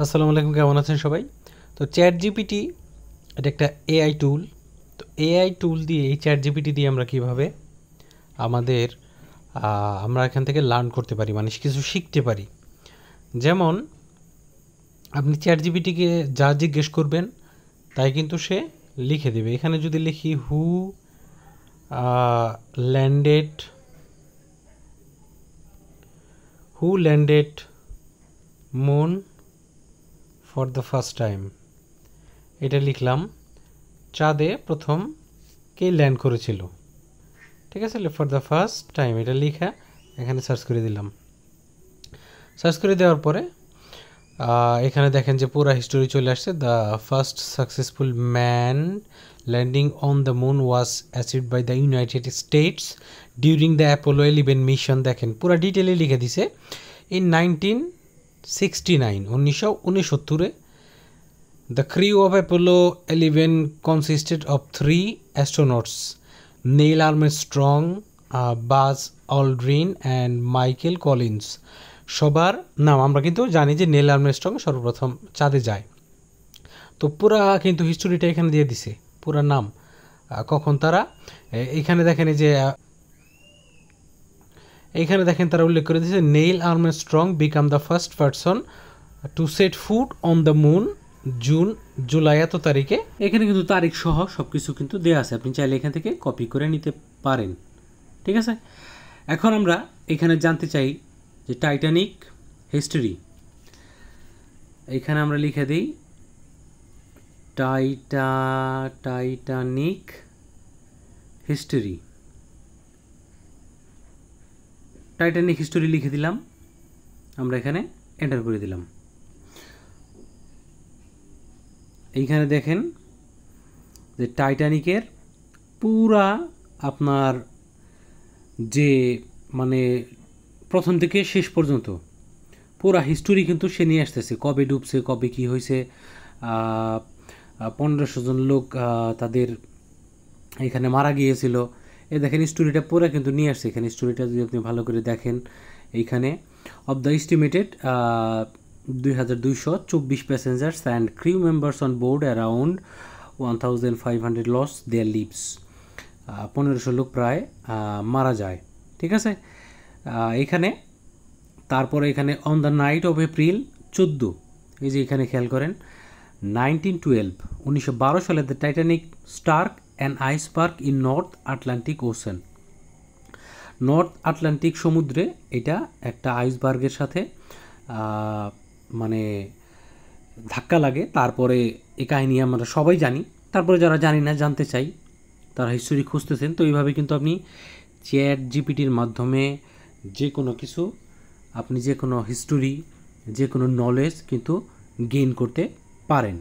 আসসালামু আলাইকুম, কেমন আছেন সবাই? তো চ্যাট জিপিটি এটা একটা এআই টুল। তো এআই টুল দিয়ে এই চ্যাট জিপিটি দিয়ে আমরা কীভাবে আমাদের আমরা এখান থেকে লার্ন করতে পারি, মানে কিছু শিখতে পারি। যেমন আপনি চ্যাট জিপিটিকে যা জিজ্ঞেস করবেন তাই কিন্তু সে লিখে দেবে। এখানে যদি লিখি who landed moon for the first time, এটা লিখলাম। চাঁদে প্রথম কে ল্যান্ড করেছিল, ঠিক আছে, ফর দ্য ফার্স্ট টাইম এটা লিখা এখানে সার্চ করে দিলাম। সার্চ করে দেওয়ার পরে এখানে দেখেন যে পুরো হিস্টোরি চলে আসছে। The first successful man landing on the moon was achieved by the United States during the Apollo 11 mission. দেখেন পুরো ডিটেলে লিখে দিছে। In 1969 1969 The crew of Apollo 11 consisted of 3 astronauts, Neil Armstrong, Buzz Aldrin and Michael Collins. সবার নাম আমরা কিন্তু জানি যে নেল আর্মস্ট্রং সর্বপ্রথম চাঁদে যায়। তো পুরা কিন্তু হিস্টোরিটা এখানে দিয়ে দিছে, পুরা নাম, কখন তারা, এখানে দেখেন যে এখানে দেখেন তারা উল্লেখ করে দিয়েছে Neil Armstrong became the first person to set foot on the moon July এত তারিখে। এখানে কিন্তু তারিখ সহ সব কিছু কিন্তু দেওয়া আছে, আপনি চাইলে এখান থেকে কপি করে নিতে পারেন, ঠিক আছে। এখন আমরা এখানে জানতে চাই যে টাইটানিক হিস্টোরি। এখানে আমরা লিখে দিই টাইটানিক হিস্টোরি। টাইটানিক হিস্টোরি লিখে দিলাম, আমরা এখানে এন্টার করে দিলাম। এইখানে দেখেন যে টাইটানিকের পুরা আপনার যে মানে প্রথম থেকে শেষ পর্যন্ত পুরা হিস্টোরি কিন্তু সে নিয়ে আসতেছে, কবে ডুবছে, কবে কি হয়েছে, 1500 জন লোক তাদের এখানে মারা গিয়েছিল। দেখেন স্টোরিটা পুরো কিন্তু নিয়ে আসছে। এখানে স্টোরিটা যদি আপনি ভালো করে দেখেন, এইখানে of the estimated 2224 passengers and crew members on board around 1500 lost their lives. 1500 লোক প্রায় মারা যায়, ঠিক আছে। এখানে তারপরে এখানে on the night of April 14, এই যে এখানে খেয়াল করেন 1912 সালে the Titanic struck an iceberg in North Atlantic Ocean. North Atlantic সমুদ্রে এটা একটা আইসবার্গের সাথে মানে ধাক্কা লাগে। তারপরে এই কাহিনী আমরা সবাই জানি, তারপরে যারা জানি না, জানতে চাই, তারা হিস্টোরি খুঁজতেছেন। তো এইভাবে কিন্তু আপনি চ্যাট জিপিটির মাধ্যমে যে কোনো কিছু, আপনি যে কোনো হিস্টোরি, যে কোনো নলেজ কিন্তু গেইন করতে পারেন।